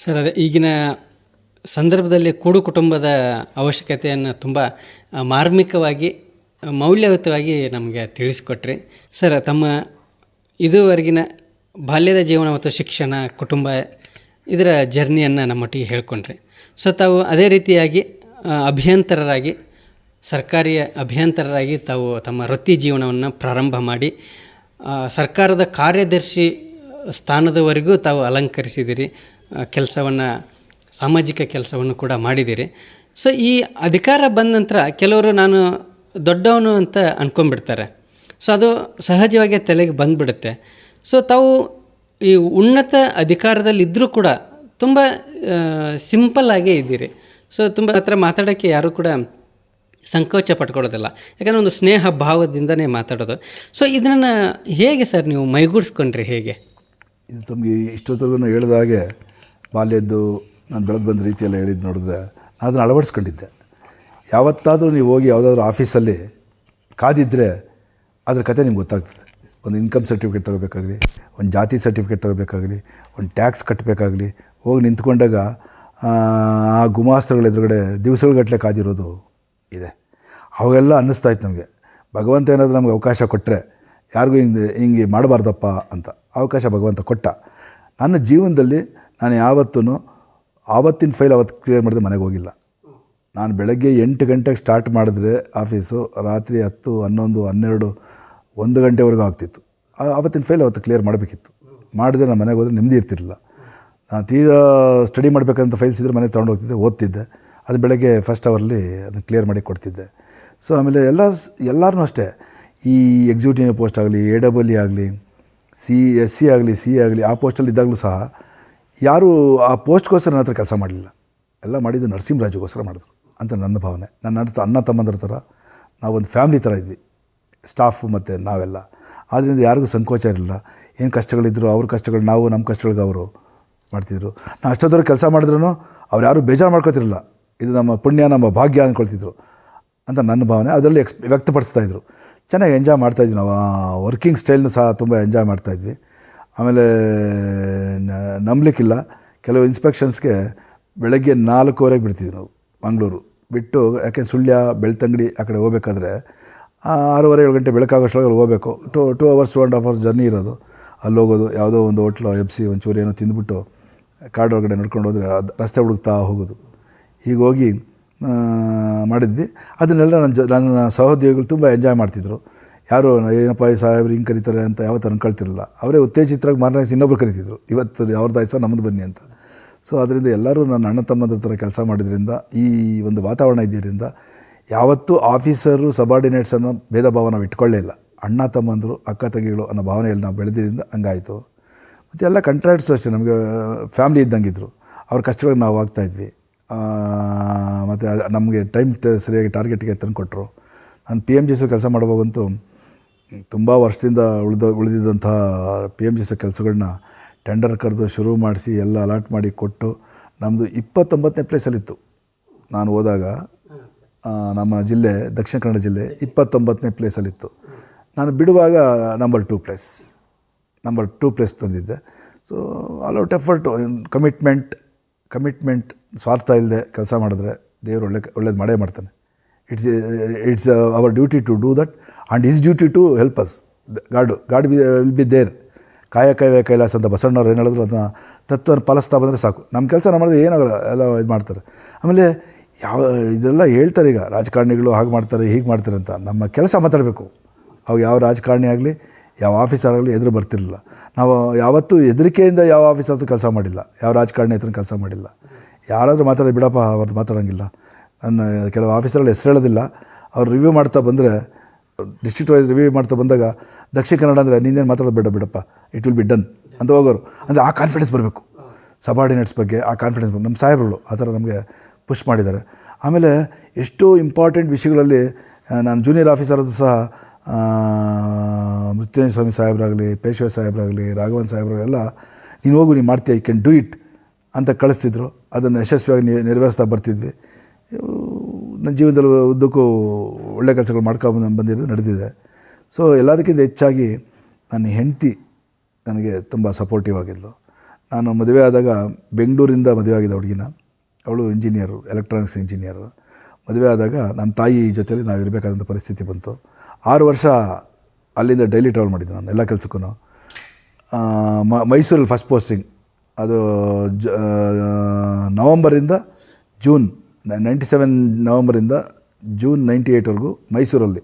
Sir ಅದೇ ಈಗಿನ ಸಂದರ್ಭದಲ್ಲಿ ಕೂಡು ಕುಟುಂಬದ ಅವಶ್ಯಕತೆಯನ್ನು ತುಂಬ ಮಾರ್ಮಿಕವಾಗಿ ಮೌಲ್ಯಯುತವಾಗಿ ನಮಗೆ ತಿಳಿಸಿಕೊಟ್ರಿ. ಸರ್ ತಮ್ಮ ಇದುವರೆಗಿನ ಬಾಲ್ಯದ ಜೀವನ ಮತ್ತು ಶಿಕ್ಷಣ ಕುಟುಂಬ ಇದರ ಜರ್ನಿಯನ್ನು ನಮ್ಮೊಟ್ಟಿಗೆ ಹೇಳ್ಕೊಂಡ್ರಿ. ಸೊ ತಾವು ಅದೇ ರೀತಿಯಾಗಿ ಅಭಿಯಂತರರಾಗಿ ಸರ್ಕಾರಿ ಅಭಿಯಂತರರಾಗಿ ತಾವು ತಮ್ಮ ವೃತ್ತಿ ಜೀವನವನ್ನು ಪ್ರಾರಂಭ ಮಾಡಿ ಸರ್ಕಾರದ ಕಾರ್ಯದರ್ಶಿ ಸ್ಥಾನದವರೆಗೂ ತಾವು ಅಲಂಕರಿಸಿದಿರಿ. ಕೆಲಸವನ್ನು ಸಾಮಾಜಿಕ ಕೆಲಸವನ್ನು ಕೂಡ ಮಾಡಿದ್ದೀರಿ. ಸೊ ಈ ಅಧಿಕಾರ ಬಂದ ನಂತರ ಕೆಲವರು ನಾನು ದೊಡ್ಡವನು ಅಂತ ಅಂದ್ಕೊಂಡ್ಬಿಡ್ತಾರೆ. ಸೊ ಅದು ಸಹಜವಾಗಿ ತಲೆಗೆ ಬಂದುಬಿಡುತ್ತೆ. ಸೊ ತಾವು ಈ ಉನ್ನತ ಅಧಿಕಾರದಲ್ಲಿದ್ದರೂ ಕೂಡ ತುಂಬ ಸಿಂಪಲ್ಲಾಗೇ ಇದ್ದೀರಿ. ಸೊ ತುಂಬ ಹತ್ರ ಮಾತಾಡೋಕ್ಕೆ ಯಾರೂ ಕೂಡ ಸಂಕೋಚ ಪಟ್ಕೊಳ್ಳೋದಿಲ್ಲ, ಯಾಕಂದರೆ ಒಂದು ಸ್ನೇಹ ಭಾವದಿಂದನೇ ಮಾತಾಡೋದು. ಸೊ ಇದನ್ನು ಹೇಗೆ ಸರ್ ನೀವು ಮೈಗೂಡಿಸ್ಕೊಂಡ್ರಿ? ಹೇಗೆ ಇದು ತಮಗೆ ಇಷ್ಟೊತ್ತರೆಗೂ ಹೇಳಿದ ಹಾಗೆ ಬಾಲ್ಯದ್ದು ನಾನು ಬೆಳೆದು ಬಂದ ರೀತಿಯೆಲ್ಲ ಹೇಳಿದ್ದು ನೋಡಿದ್ರೆ ನಾನು ಅದನ್ನು ಅಳವಡಿಸ್ಕೊಂಡಿದ್ದೆ. ಯಾವತ್ತಾದರೂ ನೀವು ಹೋಗಿ ಯಾವುದಾದ್ರೂ ಆಫೀಸಲ್ಲಿ ಕಾದಿದ್ದರೆ ಅದ್ರ ಕತೆ ನಿಮ್ಗೆ ಗೊತ್ತಾಗ್ತದೆ. ಒಂದು ಇನ್ಕಮ್ ಸರ್ಟಿಫಿಕೇಟ್ ತೊಗೋಬೇಕಾಗಲಿ, ಒಂದು ಜಾತಿ ಸರ್ಟಿಫಿಕೇಟ್ ತೊಗೋಬೇಕಾಗಲಿ, ಒಂದು ಟ್ಯಾಕ್ಸ್ ಕಟ್ಟಬೇಕಾಗಲಿ, ಹೋಗಿ ನಿಂತ್ಕೊಂಡಾಗ ಆ ಗುಮಾಸ್ತರುಗಳ ಎದುರುಗಡೆ ದಿವಸಗಟ್ಟಲೆ ಕಾದಿರೋದು ಇದೆ. ಅವೆಲ್ಲ ಅನ್ನಿಸ್ತಾಯಿತ್ತು ನಮಗೆ. ಭಗವಂತ ಏನಾದರೂ ನಮ್ಗೆ ಅವಕಾಶ ಕೊಟ್ಟರೆ ಯಾರಿಗೂ ಹಿಂಗೆ ಮಾಡಬಾರ್ದಪ್ಪ ಅಂತ ಅವಕಾಶ ಭಗವಂತ ಕೊಟ್ಟ. ನನ್ನ ಜೀವನದಲ್ಲಿ ನಾನು ಯಾವತ್ತೂ ಆವತ್ತಿನ ಫೈಲ್ ಅವತ್ತು ಕ್ಲಿಯರ್ ಮಾಡಿದ್ರೆ ಮನೆಗೆ ಹೋಗಿಲ್ಲ. ನಾನು ಬೆಳಗ್ಗೆ 8 ಗಂಟೆಗೆ ಸ್ಟಾರ್ಟ್ ಮಾಡಿದ್ರೆ ಆಫೀಸು ರಾತ್ರಿ 10, 11, 12, 1 ಗಂಟೆವರೆಗೂ ಆಗ್ತಿತ್ತು. ಆವತ್ತಿನ ಫೈಲ್ ಅವತ್ತು ಕ್ಲಿಯರ್ ಮಾಡಬೇಕಿತ್ತು. ಮಾಡಿದ್ರೆ ನಾನು ಮನೆಗೆ ಹೋದರೆ ನೆಮ್ಮದಿ ಇರ್ತಿರಲಿಲ್ಲ. ನಾನು ತೀರಾ ಸ್ಟಡಿ ಮಾಡಬೇಕಂತ ಫೈಲ್ಸ್ ಇದ್ದರೆ ಮನೆಗೆ ತೊಗೊಂಡು ಹೋಗ್ತಿದ್ದೆ, ಓದ್ತಿದ್ದೆ. ಅದು ಬೆಳಗ್ಗೆ ಫಸ್ಟ್ ಅವರಲ್ಲಿ ಅದನ್ನು ಕ್ಲಿಯರ್ ಮಾಡಿ ಕೊಡ್ತಿದ್ದೆ. ಸೊ ಆಮೇಲೆ ಎಲ್ಲರೂ ಅಷ್ಟೇ, ಈ ಎಕ್ಸಿಕ್ಯೂಟಿವ್ ಪೋಸ್ಟ್ ಆಗಲಿ, AEE ಆಗಲಿ, SC ಆಗಲಿ, CA ಆಗಲಿ, ಆ ಪೋಸ್ಟಲ್ಲಿ ಇದ್ದಾಗಲೂ ಸಹ ಯಾರೂ ಆ ಪೋಸ್ಟ್ಗೋಸ್ಕರ ನನ್ನ ಹತ್ರ ಕೆಲಸ ಮಾಡಲಿಲ್ಲ. ಎಲ್ಲ ಮಾಡಿದ್ದು ನರಸಿಂಹರಾಜುಗೋಸ್ಕರ ಮಾಡಿದ್ರು ಅಂತ ನನ್ನ ಭಾವನೆ. ನನ್ನ ಅಣ್ಣ ತಮ್ಮಂದ್ರ ಥರ ನಾವೊಂದು ಫ್ಯಾಮ್ಲಿ ಥರ ಇದ್ವಿ, ಸ್ಟಾಫು ಮತ್ತು ನಾವೆಲ್ಲ. ಆದ್ದರಿಂದ ಯಾರಿಗೂ ಸಂಕೋಚ ಇರಲಿಲ್ಲ. ಏನು ಕಷ್ಟಗಳಿದ್ರು ಅವ್ರ ಕಷ್ಟಗಳು ನಾವು, ನಮ್ಮ ಕಷ್ಟಗಳಿಗೆ ಅವರು ಮಾಡ್ತಿದ್ರು. ನಾವು ಅಷ್ಟೊತ್ತವ್ರು ಕೆಲಸ ಮಾಡಿದ್ರೂ ಅವ್ರು ಯಾರೂ ಬೇಜಾರು ಮಾಡ್ಕೊತಿರಲಿಲ್ಲ. ಇದು ನಮ್ಮ ಪುಣ್ಯ, ನಮ್ಮ ಭಾಗ್ಯ ಅಂದ್ಕೊಳ್ತಿದ್ರು ಅಂತ ನನ್ನ ಭಾವನೆ. ಅದರಲ್ಲಿ ವ್ಯಕ್ತಪಡಿಸ್ತಾಯಿದ್ರು. ಚೆನ್ನಾಗಿ ಎಂಜಾಯ್ ಮಾಡ್ತಾಯಿದ್ವಿ ನಾವು. ಆ ವರ್ಕಿಂಗ್ ಸ್ಟೈಲ್ನು ಸಹ ತುಂಬ ಎಂಜಾಯ್ ಮಾಡ್ತಾಯಿದ್ವಿ. ಆಮೇಲೆ ನಂಬಲಿಕ್ಕಿಲ್ಲ, ಕೆಲವು ಇನ್ಸ್ಪೆಕ್ಷನ್ಸ್ಗೆ ಬೆಳಗ್ಗೆ 4:15 ಬಿಡ್ತೀವಿ ನಾವು ಮಂಗಳೂರು ಬಿಟ್ಟು. ಯಾಕೆಂದ್ರೆ ಸುಳ್ಯ, ಬೆಳ್ತಂಗಡಿ ಆ ಕಡೆ ಹೋಗ್ಬೇಕಾದ್ರೆ 6:30-7 ಗಂಟೆ ಬೆಳಕಾಗೋಷ್ಟ್ರೊಳಗೆ ಹೋಗಬೇಕು. 2 hours 2.5 hours ಜರ್ನಿ ಇರೋದು. ಅಲ್ಲಿ ಹೋಗೋದು, ಯಾವುದೋ ಒಂದು ಹೋಟ್ಲು FC ಒಂಚೂರು ಏನೋ ತಿಂದುಬಿಟ್ಟು ಕಾಡು ಒಳಗಡೆ ನಡ್ಕೊಂಡು ಹೋದರೆ ಅದು ರಸ್ತೆ ಹುಡುಕ್ತಾ ಹೋಗೋದು. ಹೀಗೋಗಿ ಮಾಡಿದ್ವಿ. ಅದನ್ನೆಲ್ಲ ನನ್ನ ಸಹೋದ್ಯೋಗಿಗಳು ತುಂಬ ಎಂಜಾಯ್ ಮಾಡ್ತಿದ್ರು. ಯಾರು ಏನಪ್ಪ ಈ ಸಾಹೇಬ್ರು ಹಿಂಗೆ ಕರೀತಾರೆ ಅಂತ ಯಾವತ್ತೂ ಅನ್ಕೊಳ್ತಿರಲಿಲ್ಲ. ಅವರೇ ಉತ್ತೇಜಿತರಾಗಿ ಮಾರನೇ ಇನ್ನೊಬ್ರು ಕರಿತಿದ್ರು, ಇವತ್ತು ಅವ್ರದ್ದು ಆಯ್ತು ನಮ್ಮದು ಬನ್ನಿ ಅಂತ. ಸೊ ಅದರಿಂದ ಎಲ್ಲರೂ ನನ್ನ ಅಣ್ಣ ತಮ್ಮಂದ್ರ ಥರ ಕೆಲಸ ಮಾಡಿದ್ರಿಂದ, ಈ ಒಂದು ವಾತಾವರಣ ಇದ್ದಿದ್ದರಿಂದ ಯಾವತ್ತೂ ಆಫೀಸರು ಸಬಾರ್ಡಿನೇಟ್ಸ್ ಅನ್ನೋ ಭೇದ ಭಾವ ನಾವು ಇಟ್ಕೊಳ್ಳೇ ಇಲ್ಲ. ಅಣ್ಣ ತಮ್ಮಂದರು, ಅಕ್ಕ ತಂಗಿಗಳು ಅನ್ನೋ ಭಾವನೆಯಲ್ಲಿ ನಾವು ಬೆಳೆದಿದ್ದರಿಂದ ಹಂಗಾಯಿತು. ಮತ್ತು ಎಲ್ಲ ಕಾಂಟ್ರಾಕ್ಟ್ಸು ಅಷ್ಟೇ, ನಮಗೆ ಫ್ಯಾಮ್ಲಿ ಇದ್ದಂಗಿದ್ರು. ಅವ್ರ ಕಷ್ಟಗಳಿಗೆ ನಾವು ಆಗ್ತಾಯಿದ್ವಿ. ಮತ್ತು ನಮಗೆ ಟೈಮ್ ಸರಿಯಾಗಿ ಟಾರ್ಗೆಟ್ಗೆ ತಂದು ಕೊಟ್ಟರು. ನಾನು PMGC ಕೆಲಸ ಮಾಡುವಾಗಂತೂ ತುಂಬ ವರ್ಷದಿಂದ ಉಳಿದಿದ್ದಂಥ PMGC ಕೆಲಸಗಳನ್ನ ಟೆಂಡರ್ ಕರೆದು ಶುರು ಮಾಡಿಸಿ ಎಲ್ಲ ಅಲಾಟ್ ಮಾಡಿ ಕೊಟ್ಟು, ನಮ್ಮದು 29ನೇ ಪ್ಲೇಸಲ್ಲಿತ್ತು ನಾನು ಹೋದಾಗ. ನಮ್ಮ ಜಿಲ್ಲೆ ದಕ್ಷಿಣ ಕನ್ನಡ ಜಿಲ್ಲೆ 29ನೇ ಪ್ಲೇಸಲ್ಲಿತ್ತು. ನಾನು ಬಿಡುವಾಗ ನಂಬರ್ 2 ಪ್ಲೇಸ್ ತಂದಿದ್ದೆ. ಸೊ ಆಲ್ ಎಫರ್ಟು, ಕಮಿಟ್ಮೆಂಟ್ ಸ್ವಾರ್ಥ ಇಲ್ಲದೆ ಕೆಲಸ ಮಾಡಿದ್ರೆ ದೇವರು ಒಳ್ಳೇದು ಮಾಡೇ ಮಾಡ್ತಾನೆ. It's our duty to do that and is duty to help us. God will be there. ಕಾಯಕವೇ ಕೈಲಾಸ ಅಂತ ಬಸವಣ್ಣವ್ರು ಏನು ಹೇಳಿದ್ರು, ಅದನ್ನ ತತ್ವವನ್ನು ಪಾಲಿಸ್ತಾ ಬಂದರೆ ಸಾಕು. ನಮ್ಮ ಕೆಲಸ ನಮ್ಮ ಮಾಡಿದ್ರೆ ಏನಾಗಲ್ಲ, ಎಲ್ಲ ಇದು ಮಾಡ್ತಾರೆ. ಆಮೇಲೆ ಇದೆಲ್ಲ ಹೇಳ್ತಾರೆ ಈಗ ರಾಜಕಾರಣಿಗಳು ಹಾಗೆ ಮಾಡ್ತಾರೆ ಹೀಗೆ ಮಾಡ್ತಾರೆ ಅಂತ. ನಮ್ಮ ಕೆಲಸ ಮಾತಾಡಬೇಕು. ಅವಾಗ ಯಾವ ರಾಜಕಾರಣಿ ಆಗಲಿ, ಯಾವ ಆಫೀಸರ್ ಆಗಲಿ ಎದುರು ಬರ್ತಿರಲಿಲ್ಲ. ನಾವು ಯಾವತ್ತೂ ಹೆದರಿಕೆಯಿಂದ ಯಾವ ಆಫೀಸರ್ ಹತ್ರ ಕೆಲಸ ಮಾಡಿಲ್ಲ, ಯಾವ ರಾಜಕಾರಣಿ ಹತ್ರ ಕೆಲಸ ಮಾಡಿಲ್ಲ. ಯಾರಾದರೂ ಮಾತಾಡೋದು ಬಿಡಪ್ಪ, ಅವ್ರದ್ದು ಮಾತಾಡೋಂಗಿಲ್ಲ. ನನ್ನ ಕೆಲವು ಆಫೀಸರಲ್ಲಿ ಹೆಸರು ಹೇಳೋದಿಲ್ಲ. ಅವ್ರು ರಿವ್ಯೂ ಮಾಡ್ತಾ ಬಂದರೆ, ಡಿಸ್ಟ್ರಿಕ್ಟ್ ವೈಸ್ ರಿವ್ಯೂ ಮಾಡ್ತಾ ಬಂದಾಗ ದಕ್ಷಿಣ ಕನ್ನಡ ಅಂದರೆ ನೀನೇನು ಮಾತಾಡೋದು ಬಿಡಪ್ಪ, ಇಟ್ ವಿಲ್ ಬಿ ಡನ್ ಅಂತ ಹೋಗೋರು. ಅಂದರೆ ಆ ಕಾನ್ಫಿಡೆನ್ಸ್ ಬರಬೇಕು, ಸಬಾರ್ಡಿನೇಟ್ಸ್ ಬಗ್ಗೆ ಆ ಕಾನ್ಫಿಡೆನ್ಸ್ ಬರಬೇಕು. ನಮ್ಮ ಸಾಹೇಬರುಗಳು ಆ ಥರ ನಮಗೆ ಪುಷ್ ಮಾಡಿದ್ದಾರೆ. ಆಮೇಲೆ ಎಷ್ಟೋ ಇಂಪಾರ್ಟೆಂಟ್ ವಿಷಯಗಳಲ್ಲಿ ನಾನು ಜೂನಿಯರ್ ಆಫೀಸರದ್ದು ಸಹ ಮೃತ್ಯುಂಜಯ ಸ್ವಾಮಿ ಸಾಹೇಬರಾಗಲಿ, ಪೇಶ್ವೆ ಸಾಹೇಬರಾಗಲಿ, ರಾಘವನ್ ಸಾಹೇಬರಾಗಲಿ ನೀನು ಹೋಗು, ನೀನು ಮಾಡ್ತೀಯ, ಯು ಕ್ಯಾನ್ ಡೂ ಇಟ್ ಅಂತ ಕಳಿಸ್ತಿದ್ರು. ಅದನ್ನು ಯಶಸ್ವಿಯಾಗಿ ನೆರವೇರಿಸ್ತಾ ಬರ್ತಿದ್ವಿ. ನನ್ನ ಜೀವನದಲ್ಲಿ ಉದ್ದಕ್ಕೂ ಒಳ್ಳೆ ಕೆಲಸಗಳು ಬಂದಿರೋದು ನಡೆದಿದೆ. ಸೊ ಎಲ್ಲದಕ್ಕಿಂತ ಹೆಚ್ಚಾಗಿ ನನ್ನ ಹೆಂಡತಿ ನನಗೆ ತುಂಬ ಸಪೋರ್ಟಿವ್ ಆಗಿದ್ಲು. ನಾನು ಮದುವೆ ಆದಾಗ ಬೆಂಗಳೂರಿಂದ ಮದುವೆ ಆಗಿದ್ದ ಹುಡುಗಿನ, ಅವಳು ಇಂಜಿನಿಯರು, ಎಲೆಕ್ಟ್ರಾನಿಕ್ಸ್ ಇಂಜಿನಿಯರು. ಮದುವೆ ಆದಾಗ ನಮ್ಮ ತಾಯಿ ಜೊತೆಯಲ್ಲಿ ನಾವು ಇರಬೇಕಾದಂಥ ಪರಿಸ್ಥಿತಿ ಬಂತು. 6 ವರ್ಷ ಅಲ್ಲಿಂದ ಡೈಲಿ ಟ್ರಾವೆಲ್ ಮಾಡಿದ್ದೆ ನಾನು ಎಲ್ಲ ಕೆಲಸಕ್ಕೂ. ಮೈಸೂರಲ್ಲಿ ಫಸ್ಟ್ ಪೋಸ್ಟಿಂಗ್, ಅದು ನವಂಬರಿಂದ ಜೂನ್ 97 ನವಂಬರಿಂದ ಜೂನ್ 98ವರೆಗೂ ಮೈಸೂರಲ್ಲಿ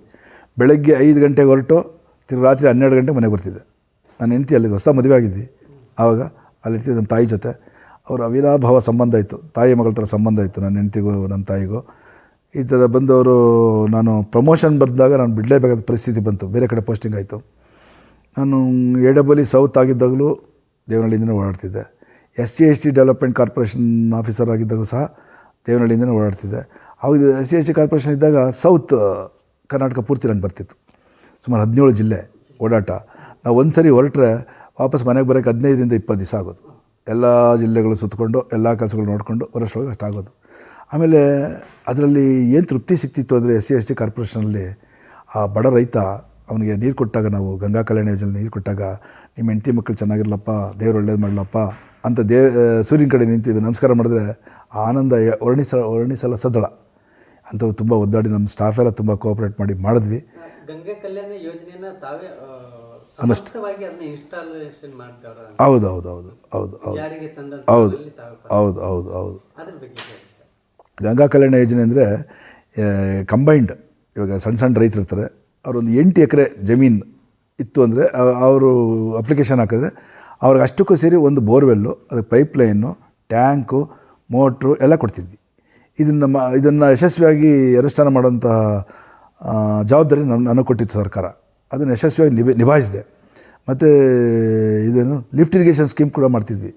ಬೆಳಗ್ಗೆ 5 ಗಂಟೆಗೆ ಹೊರಟು ತಿರ್ಗಿ ರಾತ್ರಿ 12 ಗಂಟೆ ಮನೆಗೆ ಬರ್ತಿದ್ದೆ. ನನ್ನ ಹೆಂಡತಿ ಅಲ್ಲಿ ಹೊಸ ಮದುವೆ ಆಗಿದ್ವಿ. ಆವಾಗ ಅಲ್ಲಿರ್ತಿದ್ದೆ ನಮ್ಮ ತಾಯಿ ಜೊತೆ. ಅವರು ಅವಿನಾಭಾವ ಸಂಬಂಧ ಇತ್ತು, ತಾಯಿ ಮಗಳ ಥರ ಸಂಬಂಧ ಇತ್ತು ನನ್ನ ಹೆಂಡತಿಗೂ ನನ್ನ ತಾಯಿಗೂ. ಈ ಥರ ಬಂದವರು, ನಾನು ಪ್ರಮೋಷನ್ ಬರೆದಾಗ ನಾನು ಬಿಡಲೇಬೇಕಾದ ಪರಿಸ್ಥಿತಿ ಬಂತು, ಬೇರೆ ಕಡೆ ಪೋಸ್ಟಿಂಗ್ ಆಯಿತು. ನಾನು AWE ಸೌತ್ ಆಗಿದ್ದಾಗಲೂ ದೇವನಹಳ್ಳಿಯಿಂದನೇ ಓಡಾಡ್ತಿದ್ದೆ. SC/ST ಡೆವಲಪ್ಮೆಂಟ್ ಕಾರ್ಪೊರೇಷನ್ ಆಫೀಸರ್ ಆಗಿದ್ದಾಗ ಸಹ ದೇವನಹಳ್ಳಿಯಿಂದನೇ ಓಡಾಡ್ತಿದ್ದೆ. ಆವಾಗ SC/ST ಕಾರ್ಪೊರೇಷನ್ ಇದ್ದಾಗ ಸೌತ್ ಕರ್ನಾಟಕ ಪೂರ್ತಿ ನಂಗೆ ಬರ್ತಿತ್ತು. ಸುಮಾರು 17 ಜಿಲ್ಲೆ ಓಡಾಟ. ನಾವು ಒಂದು ಸರಿ ಹೊರಟ್ರೆ ವಾಪಸ್ ಮನೆಗೆ ಬರೋಕ್ಕೆ 15ರಿಂದ 20 ದಿವಸ ಆಗೋದು. ಎಲ್ಲ ಜಿಲ್ಲೆಗಳು ಸುತ್ತಕೊಂಡು ಎಲ್ಲ ಕೆಲಸಗಳು ನೋಡಿಕೊಂಡು ವರ್ಷದೊಳಗೆ ಅಷ್ಟಾಗೋದು. ಆಮೇಲೆ ಅದರಲ್ಲಿ ಏನು ತೃಪ್ತಿ ಸಿಗ್ತಿತ್ತು ಅಂದರೆ SC/ST ಕಾರ್ಪೊರೇಷನಲ್ಲಿ ಆ ಬಡ ರೈತ ಅವನಿಗೆ ನೀರು ಕೊಟ್ಟಾಗ, ನಾವು ಗಂಗಾ ಕಲ್ಯಾಣ ಯೋಜನೆ ನೀರು ಕೊಟ್ಟಾಗ, ನಿಮ್ಮ ಹೆಂಡತಿ ಮಕ್ಕಳು ಚೆನ್ನಾಗಿರಲಪ್ಪ, ದೇವ್ರು ಒಳ್ಳೇದು ಮಾಡಲಪ್ಪ ಅಂತ ಸೂರ್ಯನ ಕಡೆ ನಿಂತೀವಿ ನಮಸ್ಕಾರ ಮಾಡಿದ್ರೆ ಆನಂದ ವರ್ಣಿಸಲ ಸದಳ. ಅಂಥವು ತುಂಬ ಒದ್ದಾಡಿ ನಮ್ಮ ಸ್ಟಾಫ್ ಎಲ್ಲ ತುಂಬ ಕೋಆಪ್ರೇಟ್ ಮಾಡಿ ಮಾಡಿದ್ವಿ. ಗಂಗಾ ಕಲ್ಯಾಣ ಯೋಜನೆಯನ್ನು ತಾವೇ ಅನ್ನಷ್ಟು ಇನ್ಸ್ಟಾಲೇಷನ್ ಮಾಡ್ತಾರೆ. ಹೌದು ಹೌದು ಹೌದು ಹೌದು ಹೌದು ಜಾರಿಗೆ ತಂದ ಹೌದು ಹೌದು ಹೌದು ಹೌದು. ಅದ್ರ ಬಗ್ಗೆ ಹೇಳಿ ಸರ್. ಗಂಗಾ ಕಲ್ಯಾಣ ಯೋಜನೆ ಅಂದರೆ ಕಂಬೈಂಡ್, ಇವಾಗ ಸಣ್ಣ ಸಣ್ಣ ರೈತರು ಇರ್ತಾರೆ, ಅವರೊಂದು 8 ಎಕರೆ ಜಮೀನು ಇತ್ತು ಅಂದರೆ ಅವರು ಅಪ್ಲಿಕೇಶನ್ ಹಾಕಿದ್ರೆ ಅವ್ರಿಗೆ ಅಷ್ಟಕ್ಕೂ ಸೇರಿ ಒಂದು ಬೋರ್ವೆಲ್ಲು, ಅದಕ್ಕೆ ಪೈಪ್ಲೈನು, ಟ್ಯಾಂಕು, ಮೋಟ್ರು ಎಲ್ಲ ಕೊಡ್ತಿದ್ವಿ. ಇದನ್ನು ಯಶಸ್ವಿಯಾಗಿ ಅನುಷ್ಠಾನ ಮಾಡೋಂಥ ಜವಾಬ್ದಾರಿ ನನಗೆ ಕೊಟ್ಟಿತ್ತು ಸರ್ಕಾರ. ಅದನ್ನು ಯಶಸ್ವಿಯಾಗಿ ನಿಭಾಯಿಸಿದೆ. ಮತ್ತು ಇದೇನು ಲಿಫ್ಟ್ ಇರಿಗೇಷನ್ ಸ್ಕೀಮ್ ಕೂಡ ಮಾಡ್ತಿದ್ವಿ.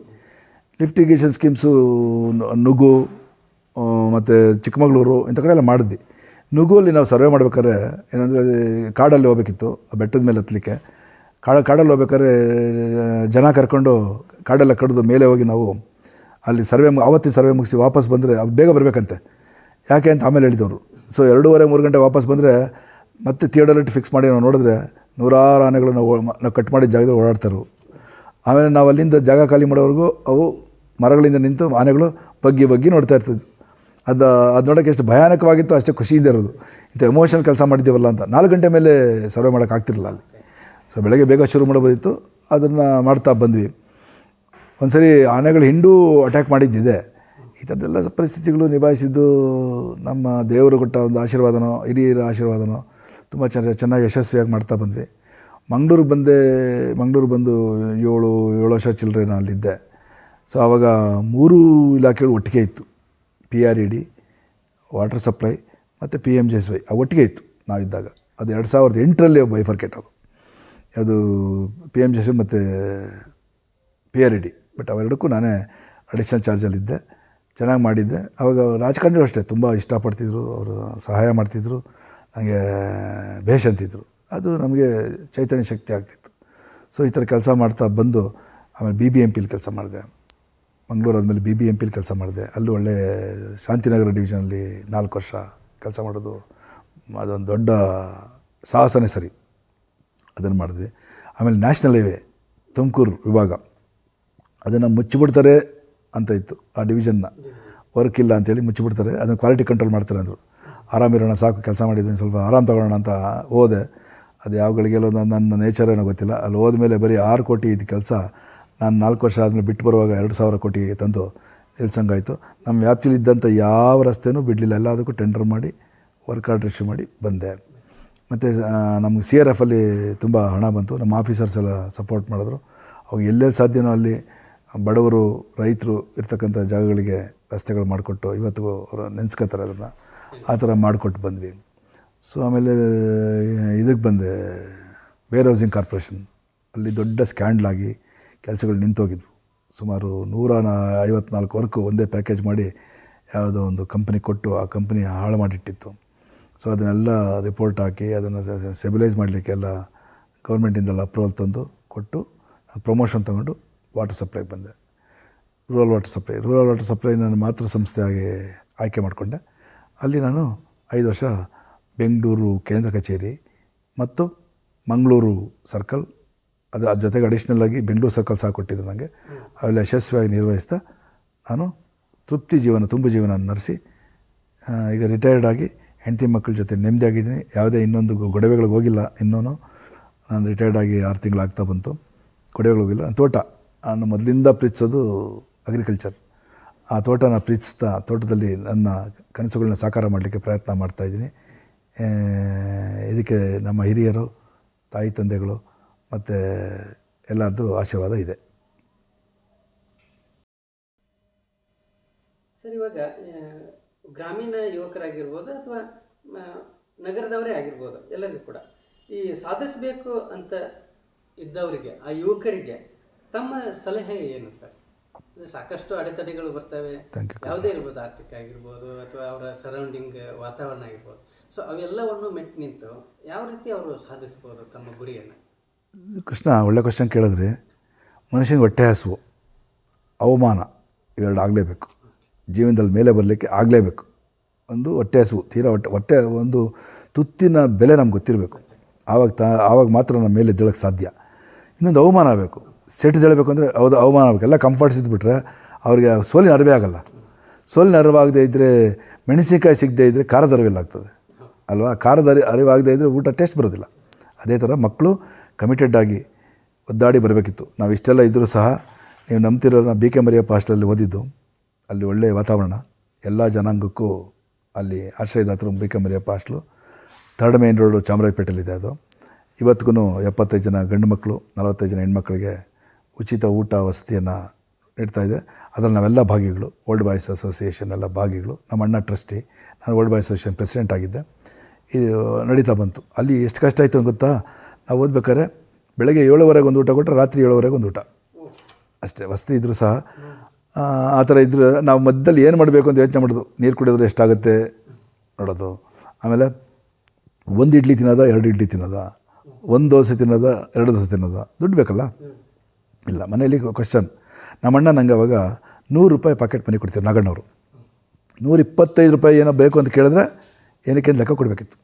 ಲಿಫ್ಟ್ ಇರಿಗೇಷನ್ ಸ್ಕೀಮ್ಸು ನುಗ್ಗು ಮತ್ತು ಚಿಕ್ಕಮಗಳೂರು ಇಂಥ ಕಡೆ ಎಲ್ಲ ಮಾಡಿದ್ವಿ. ನುಗ್ಗುವಲ್ಲಿ ನಾವು ಸರ್ವೆ ಮಾಡ್ಬೇಕಾದ್ರೆ ಏನಂದರೆ ಕಾಡಲ್ಲಿ ಹೋಗ್ಬೇಕಿತ್ತು, ಆ ಬೆಟ್ಟದ ಮೇಲೆ ಹತ್ತಲಿಕ್ಕೆ. ಕಾಡಲ್ಲಿ ಹೋಗ್ಬೇಕಾದ್ರೆ ಜನ ಕರ್ಕೊಂಡು ಕಾಡೆಲ್ಲ ಕಡಿದು ಮೇಲೆ ಹೋಗಿ ನಾವು ಅಲ್ಲಿ ಆವತ್ತಿನ ಸರ್ವೆ ಮುಗಿಸಿ ವಾಪಸ್ ಬಂದರೆ ಅವ್ರು ಬೇಗ ಬರಬೇಕಂತೆ. ಯಾಕೆ ಅಂತ ಆಮೇಲೆ ಹೇಳಿದವರು. ಸೊ 2:30-3 ಗಂಟೆ ವಾಪಸ್ ಬಂದರೆ ಮತ್ತೆ ಥಿಯೇಟರ್ಲಿಟ್ಟು ಫಿಕ್ಸ್ ಮಾಡಿ ನಾವು ನೋಡಿದ್ರೆ 100 ಆನೆಗಳು ನಾವು ಕಟ್ ಮಾಡಿದ ಜಾಗದಲ್ಲಿ ಓಡಾಡ್ತಾರೆ. ಆಮೇಲೆ ನಾವು ಅಲ್ಲಿಂದ ಜಾಗ ಖಾಲಿ ಮಾಡೋವರೆಗೂ ಅವು ಮರಗಳಿಂದ ನಿಂತು ಆನೆಗಳು ಬಗ್ಗಿ ನೋಡ್ತಾ ಇರ್ತದೆ. ಅದು ನೋಡೋಕ್ಕೆ ಎಷ್ಟು ಭಯಾನಕವಾಗಿತ್ತು, ಅಷ್ಟೇ ಖುಷಿಯಿಂದ ಇರೋದು. ಇಂಥ ಎಮೋಷನಲ್ ಕೆಲಸ ಮಾಡಿದ್ದೀವಲ್ಲ ಅಂತ. 4 ಗಂಟೆ ಮೇಲೆ ಸರ್ವೆ ಮಾಡೋಕ್ಕಾಗ್ತಿರಲಿಲ್ಲ ಅಲ್ಲಿ. ಸೊ ಬೆಳಗ್ಗೆ ಬೇಗ ಶುರು ಮಾಡ್ಬೋದಿತ್ತು, ಅದನ್ನು ಮಾಡ್ತಾ ಬಂದ್ವಿ. ಒಂದು ಸರಿ ಆನೆಗಳು ಹಿಂಡೂ ಅಟ್ಯಾಕ್ ಮಾಡಿದ್ದಿದೆ. ಈ ಥರದ್ದೆಲ್ಲ ಪರಿಸ್ಥಿತಿಗಳು ನಿಭಾಯಿಸಿದ್ದು ನಮ್ಮ ದೇವರು ಕೊಟ್ಟ ಒಂದು ಆಶೀರ್ವಾದನೋ, ಹಿರಿಯರ ಆಶೀರ್ವಾದನೋ. ತುಂಬ ಚೆನ್ನಾಗಿ ಯಶಸ್ವಿಯಾಗಿ ಮಾಡ್ತಾ ಬಂದ್ವಿ. ಮಂಗಳೂರಿಗೆ ಬಂದು 7 ವರ್ಷ ಚಿಲ್ಲರೆ ನಾನು ಅಲ್ಲಿದ್ದೆ. ಸೊ ಆವಾಗ 3 ಇಲಾಖೆಗಳು ಒಟ್ಟಿಗೆ ಇತ್ತು. PRED, ವಾಟರ್ ಸಪ್ಲೈ ಮತ್ತು PMJSY ಒಟ್ಟಿಗೆ ಇತ್ತು ನಾವಿದ್ದಾಗ. ಅದು 2008ರಲ್ಲಿ ಬೈಫರ್ಕೇಟ್ ಅದು. ಅದು PMJSY ಮತ್ತು PRED. ಬಟ್ ಅವೆರಡಕ್ಕೂ ನಾನೇ ಅಡಿಷ್ನಲ್ ಚಾರ್ಜಲ್ಲಿದ್ದೆ. ಚೆನ್ನಾಗಿ ಮಾಡಿದ್ದೆ. ಆವಾಗ ರಾಜಕಾರಣಿಗಳು ಅಷ್ಟೇ ತುಂಬ ಇಷ್ಟಪಡ್ತಿದ್ರು, ಅವರು ಸಹಾಯ ಮಾಡ್ತಿದ್ರು, ನನಗೆ ಭೇಷ್ ಅಂತಿದ್ರು. ಅದು ನಮಗೆ ಚೈತನ್ಯ ಶಕ್ತಿ ಆಗ್ತಿತ್ತು. ಸೊ ಈ ಥರ ಕೆಲಸ ಮಾಡ್ತಾ ಬಂದು ಆಮೇಲೆ BBMPಲಿ ಕೆಲಸ ಮಾಡಿದೆ. ಮಂಗಳೂರು ಆದಮೇಲೆ BBMPಲಿ ಕೆಲಸ ಮಾಡಿದೆ. ಅಲ್ಲೂ ಒಳ್ಳೆ ಶಾಂತಿನಗರ ಡಿವಿಷನಲ್ಲಿ 4 ವರ್ಷ ಕೆಲಸ ಮಾಡೋದು ಅದೊಂದು ದೊಡ್ಡ ಸಾಹಸನೇ ಸರಿ. ಅದನ್ನು ಮಾಡಿದ್ವಿ. ಆಮೇಲೆ ನ್ಯಾಷನಲ್ ಹೈವೇ ತುಮಕೂರು ವಿಭಾಗ, ಅದನ್ನು ಮುಚ್ಚಿಬಿಡ್ತಾರೆ ಅಂತ ಇತ್ತು. ಆ ಡಿವಿಷನ್ನ ವರ್ಕ್ ಇಲ್ಲ ಅಂತೇಳಿ ಮುಚ್ಚಿಬಿಡ್ತಾರೆ, ಅದನ್ನು ಕ್ವಾಲಿಟಿ ಕಂಟ್ರೋಲ್ ಮಾಡ್ತಾರೆ ಅಂದರು. ಆರಾಮಿರೋಣ, ಸಾಕು ಕೆಲಸ ಮಾಡಿದ್ದೀನಿ, ಸ್ವಲ್ಪ ಆರಾಮ ತಗೊಳ್ಳೋಣ ಅಂತ ಹೋದೆ. ಅದು ಯಾವ ಗಳಿಗೆಲ್ಲೋ ನನ್ನ ನೇಚರ್ ಏನೋ ಗೊತ್ತಿಲ್ಲ. ಅಲ್ಲಿ ಹೋದ್ಮೇಲೆ ಬರೀ 6 ಕೋಟಿ ಇದು ಕೆಲಸ. ನಾನು 4 ವರ್ಷ ಆದಮೇಲೆ ಬಿಟ್ಟು ಬರುವಾಗ 2,000 ಕೋಟಿಗೆ ತಂದು ನಿಲ್ಸಂಗಾಯಿತು. ನಮ್ಮ ವ್ಯಾಪ್ತಿಲಿದ್ದಂಥ ಯಾವ ರಸ್ತೆನೂ ಬಿಡಲಿಲ್ಲ, ಎಲ್ಲದಕ್ಕೂ ಟೆಂಡರ್ ಮಾಡಿ ವರ್ಕ್ ಆರ್ಡರ್ ಇಶ್ಯೂ ಮಾಡಿ ಬಂದೆ. ಮತ್ತು ನಮಗೆ CRFಲ್ಲಿ ತುಂಬ ಹಣ ಬಂತು. ನಮ್ಮ ಆಫೀಸರ್ಸ್ ಎಲ್ಲ ಸಪೋರ್ಟ್ ಮಾಡಿದ್ರು. ಅವಾಗ ಎಲ್ಲೆಲ್ಲಿ ಸಾಧ್ಯನೋ ಅಲ್ಲಿ ಬಡವರು, ರೈತರು ಇರ್ತಕ್ಕಂಥ ಜಾಗಗಳಿಗೆ ರಸ್ತೆಗಳು ಮಾಡಿಕೊಟ್ಟು ಇವತ್ತಿಗೂ ಅವರು ನೆನೆಸ್ಕೊತಾರೆ ಅದನ್ನು. ಆ ಥರ ಮಾಡಿಕೊಟ್ಟು ಬಂದ್ವಿ. ಸೊ ಆಮೇಲೆ ಇದಕ್ಕೆ ಬಂದೆ, ವೇರ್ ಹೌಸಿಂಗ್ ಕಾರ್ಪೊರೇಷನ್. ಅಲ್ಲಿ ದೊಡ್ಡ ಸ್ಕ್ಯಾಂಡ್ಲಾಗಿ ಕೆಲಸಗಳು ನಿಂತೋಗಿದ್ವು. ಸುಮಾರು 154 ವರ್ಕು ಒಂದೇ ಪ್ಯಾಕೇಜ್ ಮಾಡಿ ಯಾವುದೋ ಒಂದು ಕಂಪ್ನಿ ಕೊಟ್ಟು ಆ ಕಂಪ್ನಿ ಹಾಳು ಮಾಡಿಟ್ಟಿತ್ತು. ಸೊ ಅದನ್ನೆಲ್ಲ ರಿಪೋರ್ಟ್ ಹಾಕಿ ಅದನ್ನು ಸ್ಟೆಬಿಲೈಸ್ ಮಾಡಲಿಕ್ಕೆಲ್ಲ ಗೌರ್ಮೆಂಟಿಂದೆಲ್ಲ ಅಪ್ರೂವಲ್ ತಂದು ಕೊಟ್ಟು ಪ್ರಮೋಷನ್ ತೊಗೊಂಡು ವಾಟರ್ ಸಪ್ಲೈಗೆ ಬಂದೆ. ರೂರಲ್ ವಾಟರ್ ಸಪ್ಲೈ ನಾನು ಮಾತೃ ಸಂಸ್ಥೆಯಾಗಿ ಆಯ್ಕೆ ಮಾಡಿಕೊಂಡೆ. ಅಲ್ಲಿ ನಾನು 5 ವರ್ಷ ಬೆಂಗಳೂರು ಕೇಂದ್ರ ಕಚೇರಿ ಮತ್ತು ಮಂಗಳೂರು ಸರ್ಕಲ್ ಅದ್ರ ಜೊತೆಗೆ ಅಡಿಷ್ನಲ್ಲಾಗಿ ಬೆಂಗಳೂರು ಸರ್ಕಲ್ ಸಹ ಕೊಟ್ಟಿದ್ರು ನನಗೆ. ಅವೆಲ್ಲ ಯಶಸ್ವಿಯಾಗಿ ನಿರ್ವಹಿಸ್ತಾ ನಾನು ತೃಪ್ತಿ ಜೀವನ, ತುಂಬ ಜೀವನ ನಡೆಸಿ ಈಗ ರಿಟೈರ್ಡ್ ಆಗಿ ಹೆಂಡತಿ ಮಕ್ಕಳ ಜೊತೆ ನೆಮ್ಮದಿಯಾಗಿದ್ದೀನಿ. ಯಾವುದೇ ಇನ್ನೊಂದು ಗೊಡವೆಗಳಿಗೆ ಹೋಗಿಲ್ಲ. ಇನ್ನೂ ನಾನು ರಿಟೈರ್ಡ್ ಆಗಿ 6 ತಿಂಗಳಾಗ್ತಾ ಬಂತು. ಗೊಡವೆಗಳಿಗೆ ಹೋಗಿಲ್ಲ. ನಾನು ತೋಟ, ನಾನು ಮೊದಲಿಂದ ಪ್ರೀತಿಸೋದು ಅಗ್ರಿಕಲ್ಚರ್. ಆ ತೋಟನ ಪ್ರೀತಿಸ್ತಾ ತೋಟದಲ್ಲಿ ನನ್ನ ಕನಸುಗಳನ್ನ ಸಾಕಾರ ಮಾಡಲಿಕ್ಕೆ ಪ್ರಯತ್ನ ಮಾಡ್ತಾಯಿದ್ದೀನಿ. ಇದಕ್ಕೆ ನಮ್ಮ ಹಿರಿಯರು, ತಾಯಿ ತಂದೆಗಳು ಮತ್ತು ಎಲ್ಲರದ್ದು ಆಶೀರ್ವಾದ ಇದೆ. ಸರ್, ಇವಾಗ ಗ್ರಾಮೀಣ ಯುವಕರಾಗಿರ್ಬೋದು ಅಥವಾ ನಗರದವರೇ ಆಗಿರ್ಬೋದು, ಎಲ್ಲರಿಗೂ ಕೂಡ ಈ ಸಾಧಿಸಬೇಕು ಅಂತ ಇದ್ದವರಿಗೆ, ಆ ಯುವಕರಿಗೆ ತಮ್ಮ ಸಲಹೆ ಏನು ಸರ್? ಸಾಕಷ್ಟು ಅಡೆತಡೆಗಳು ಬರ್ತವೆ, ಯಾವುದೇ ಇರ್ಬೋದು, ಆರ್ಥಿಕ ಆಗಿರ್ಬೋದು ಅಥವಾ ಅವರ ಸರೌಂಡಿಂಗ್ ವಾತಾವರಣ ಆಗಿರ್ಬೋದು. ಸೊ ಅವೆಲ್ಲವನ್ನು ಮೆಟ್ಟು ನಿಂತು ಯಾವ ರೀತಿ ಅವರು ಸಾಧಿಸ್ಬೋದು ತಮ್ಮ ಗುರಿಯನ್ನು? ಕೃಷ್ಣ, ಒಳ್ಳೆ ಕ್ವಶನ್ ಕೇಳಿದ್ರೆ. ಮನುಷ್ಯನಿಗೆ ಹೊಟ್ಟೆ ಹಸುವು, ಅವಮಾನ ಇವೆರಡು ಆಗಲೇಬೇಕು. ಜೀವನದಲ್ಲಿ ಮೇಲೆ ಬರಲಿಕ್ಕೆ ಆಗಲೇಬೇಕು. ಒಂದು ಹೊಟ್ಟೆ ಹಸುವು, ತೀರಾ ಹೊಟ್ಟೆ ಒಂದು ತುತ್ತಿನ ಬೆಲೆ ನಮ್ಗೆ ಗೊತ್ತಿರಬೇಕು. ಆವಾಗ ಮಾತ್ರ ನಮ್ಮ ಮೇಲೆ ಎದ್ದೇಳಕ್ಕೆ ಸಾಧ್ಯ. ಇನ್ನೊಂದು ಅವಮಾನ ಆಗಬೇಕು. ಸೆಟ್ಟಿದೇಳಬೇಕು ಅಂದರೆ ಅವಮಾನ ಆಗಬೇಕು. ಎಲ್ಲ ಕಂಫರ್ಟ್ಸ್ ಇದ್ದುಬಿಟ್ರೆ ಅವ್ರಿಗೆ ಸೋಲಿನ ಅರಿವೇ ಆಗಲ್ಲ. ಸೋಲಿನ ಅರಿವಾಗದೇ ಇದ್ದರೆ, ಮೆಣಸಿನಕಾಯಿ ಸಿಗದೇ ಇದ್ದರೆ ಖಾರದ ಅರಿವಿಲ್ಲಾಗ್ತದೆ ಅಲ್ವಾ? ಖಾರದ ಅರಿವಾಗದೇ ಇದ್ದರೆ ಊಟ ಟೇಸ್ಟ್ ಬರೋದಿಲ್ಲ. ಅದೇ ಥರ ಮಕ್ಕಳು ಕಮಿಟೆಡ್ ಆಗಿ ಒದ್ದಾಡಿ ಬರಬೇಕಿತ್ತು. ನಾವು ಇಷ್ಟೆಲ್ಲ ಇದ್ದರೂ ಸಹ, ನೀವು ನಂಬ್ತಿರೋ, ನಾನು BK ಮರಿಯಪ್ಪ ಹಾಸ್ಟೆಲಲ್ಲಿ ಓದಿದ್ದು. ಅಲ್ಲಿ ಒಳ್ಳೆಯ ವಾತಾವರಣ, ಎಲ್ಲ ಜನಾಂಗಕ್ಕೂ ಅಲ್ಲಿ ಆಶ್ರಯದಾತರು. BK Mariyappa hostel 3rd main road, ಚಾಮರಾಜಪೇಟೆಯಲ್ಲಿದೆ. ಅದು ಇವತ್ತಿಗೂ 75 ಜನ ಗಂಡು ಮಕ್ಕಳು, 45 ಜನ ಹೆಣ್ಮಕ್ಳಿಗೆ ಉಚಿತ ಊಟ ವಸತಿಯನ್ನು ನೀಡ್ತಾಯಿದೆ. ಅದರಲ್ಲಿ ನಾವೆಲ್ಲ ಭಾಗಿಗಳು. ಓಲ್ಡ್ ಬಾಯ್ಸ್ ಅಸೋಸಿಯೇಷನ್ ಎಲ್ಲ ಭಾಗಿಗಳು. ನಮ್ಮ ಅಣ್ಣ ಟ್ರಸ್ಟಿ, ನಾನು ಓಲ್ಡ್ ಬಾಯ್ಸ್ ಅಸೋಸಿಯೇಷನ್ ಪ್ರೆಸಿಡೆಂಟ್ ಆಗಿದ್ದೆ. ಇದು ನಡೀತಾ ಬಂತು. ಅಲ್ಲಿ ಎಷ್ಟು ಕಷ್ಟ ಆಯಿತು ಗೊತ್ತಾ? ನಾವು ಓದ್ಬೇಕಾದ್ರೆ ಬೆಳಗ್ಗೆ 7:00ವರೆಗೆ ಒಂದು ಊಟ ಕೊಟ್ಟರೆ ರಾತ್ರಿ 7:00ವರೆಗೆ ಒಂದು ಊಟ ಅಷ್ಟೇ. ವಸತಿ ಇದ್ದರೂ ಸಹ ಆ ಥರ ಇದ್ದರೆ ನಾವು ಮಧ್ಯದಲ್ಲಿ ಏನು ಮಾಡಬೇಕು ಅಂತ ಯೋಚನೆ ಮಾಡೋದು. ನೀರು ಕುಡಿಯೋದ್ರೆ ಎಷ್ಟಾಗುತ್ತೆ ನೋಡೋದು. ಆಮೇಲೆ 1 ಇಡ್ಲಿ ತಿನ್ನೋದ, 2 ಇಡ್ಲಿ ತಿನ್ನೋದ, 1 ದೋಸೆ ತಿನ್ನೋದ, 2 ದೋಸೆ ತಿನ್ನೋದ? ದುಡ್ಡು ಬೇಕಲ್ಲ. ಇಲ್ಲ, ಮನೆಯಲ್ಲಿ ಕ್ವಶನ್. ನಮ್ಮಣ್ಣ ನನಗೆ ಅವಾಗ 100 ರೂಪಾಯಿ ಪಾಕೆಟ್ ಮನಿ ಕೊಡ್ತೀವಿ. ನಾಗಣ್ಣವರು 125 ರೂಪಾಯಿ ಏನೋ ಬೇಕು ಅಂತ ಕೇಳಿದ್ರೆ ಏನಕ್ಕೆ ಲೆಕ್ಕ ಕೊಡಬೇಕಿತ್ತು.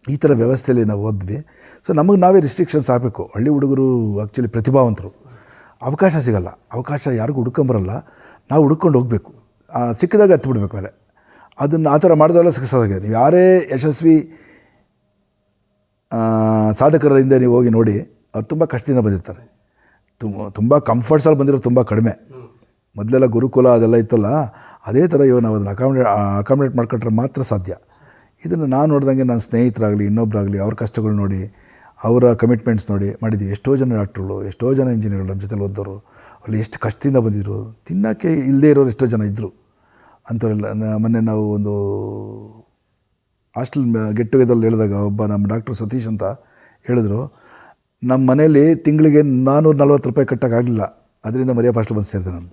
ಈ ಥರ ವ್ಯವಸ್ಥೆಯಲ್ಲಿ ನಾವು ಓದ್ವಿ. ಸೊ ನಮಗೆ ನಾವೇ ರಿಸ್ಟ್ರಿಕ್ಷನ್ಸ್ ಆಗಬೇಕು. ಹಳ್ಳಿ ಹುಡುಗರು ಆ್ಯಕ್ಚುಲಿ ಪ್ರತಿಭಾವಂತರು. ಅವಕಾಶ ಸಿಗಲ್ಲ. ಅವಕಾಶ ಯಾರಿಗೂ ಹುಡ್ಕೊಂಬರಲ್ಲ. ನಾವು ಹುಡ್ಕೊಂಡು ಹೋಗಬೇಕು. ಸಿಕ್ಕಿದಾಗ ಹತ್ತು ಬಿಡಬೇಕು ಮೇಲೆ. ಅದನ್ನು ಆ ಥರ ಮಾಡಿದೆಲ್ಲ ಸಕ್ಸಸ್ ಆಗಿದೆ. ನೀವು ಯಾರೇ ಯಶಸ್ವಿ ಸಾಧಕರಿಂದ ನೀವು ಹೋಗಿ ನೋಡಿ, ಅವ್ರು ತುಂಬ ಕಷ್ಟದಿಂದ ಬಂದಿರ್ತಾರೆ. ತುಂಬ ಕಂಫರ್ಟ್ಸಲ್ಲಿ ಬಂದಿರೋದು ತುಂಬ ಕಡಿಮೆ. ಮೊದಲೆಲ್ಲ ಗುರುಕುಲ ಅದೆಲ್ಲ ಇತ್ತಲ್ಲ, ಅದೇ ಥರ ಇವಾಗ ನಾವು ಅದನ್ನು ಅಕಾಮಿಡೇಟ್ ಮಾಡ್ಕೊಂಡ್ರೆ ಮಾತ್ರ ಸಾಧ್ಯ. ಇದನ್ನು ನಾನು ನೋಡ್ದಂಗೆ ನನ್ನ ಸ್ನೇಹಿತರಾಗಲಿ, ಇನ್ನೊಬ್ಬರಾಗಲಿ, ಅವ್ರ ಕಷ್ಟಗಳು ನೋಡಿ, ಅವರ ಕಮಿಟ್ಮೆಂಟ್ಸ್ ನೋಡಿ ಮಾಡಿದ್ದೀವಿ. ಎಷ್ಟೋ ಜನ ಡಾಕ್ಟ್ರುಗಳು, ಎಷ್ಟೋ ಜನ ಇಂಜಿನಿಯರ್ಗಳು ನಮ್ಮ ಜೊತೆಲಿ ಓದೋರು, ಅಲ್ಲಿ ಎಷ್ಟು ಕಷ್ಟದಿಂದ ಬಂದಿದ್ರು. ತಿನ್ನೋಕ್ಕೆ ಇಲ್ಲದೇ ಇರೋರು ಎಷ್ಟೋ ಜನ ಇದ್ದರು. ಅಂಥವರೆಲ್ಲ ಮೊನ್ನೆ ನಾವು ಒಂದು ಹಾಸ್ಟೆಲ್ ಗೆಟ್ ಟುಗೆದರಲ್ಲಿ ಹೇಳಿದಾಗ ಒಬ್ಬ ನಮ್ಮ ಡಾಕ್ಟರ್ ಸತೀಶ್ ಅಂತ ಹೇಳಿದ್ರು, ನಮ್ಮ ಮನೇಲಿ ತಿಂಗಳಿಗೆ 440 ರೂಪಾಯಿ ಕಟ್ಟೋಕ್ಕಾಗಲಿಲ್ಲ. ಅದರಿಂದ ಮರಿಯಪ್ಪ ಹಾಸ್ಟೆಲ್ ಬಂದು ಸೇರಿದೆ ನಾನು.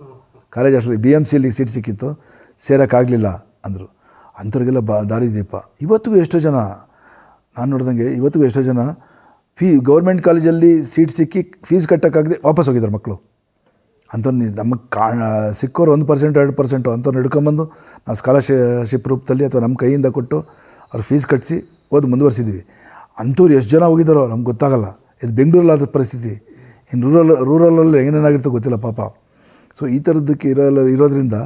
ಕಾಲೇಜ್ ಹಾಸ್ಟೆಲ್ BMCಯಲ್ಲಿ ಸೀಟ್ ಸಿಕ್ಕಿತ್ತು, ಸೇರೋಕ್ಕಾಗಲಿಲ್ಲ ಅಂದರು. ಅಂಥವ್ರಿಗೆಲ್ಲ ದಾರಿ ದೀಪ. ಇವತ್ತಿಗೂ ಎಷ್ಟೋ ಜನ ನಾನು ನೋಡ್ದಂಗೆ, ಇವತ್ತಿಗೂ ಎಷ್ಟೋ ಜನ ಗೌರ್ಮೆಂಟ್ ಕಾಲೇಜಲ್ಲಿ ಸೀಟ್ ಸಿಕ್ಕಿ ಫೀಸ್ ಕಟ್ಟೋಕ್ಕಾಗದೆ ವಾಪಸ್ ಹೋಗಿದ್ದಾರೆ ಮಕ್ಕಳು. ಅಂಥವ್ರು ನಮಗೆ ಸಿಕ್ಕೋರು 1% 2% ಅಂಥವ್ರು ಹಿಡ್ಕೊಂಬಂದು ನಾವು ಸ್ಕಾಲರ್ಶಿಪ್ ರೂಪದಲ್ಲಿ ಅಥವಾ ನಮ್ಮ ಕೈಯಿಂದ ಕೊಟ್ಟು ಅವ್ರು ಫೀಸ್ ಕಟ್ಟಿಸಿ ಓದಿ ಮುಂದುವರಿಸಿದ್ವಿ. ಅಂಥವ್ರು ಎಷ್ಟು ಜನ ಹೋಗಿದ್ದಾರೋ ನಮ್ಗೆ ಗೊತ್ತಾಗಲ್ಲ. ಇದು ಬೆಂಗಳೂರಲ್ಲಾದ ಪರಿಸ್ಥಿತಿ. ಇನ್ನು ರೂರಲಲ್ಲಿ ಏನೇನಾಗಿರ್ತೋ ಗೊತ್ತಿಲ್ಲ ಪಾಪ. ಸೊ ಈ ಥರದ್ದಕ್ಕೆ ಇರೋದ್ರಿಂದ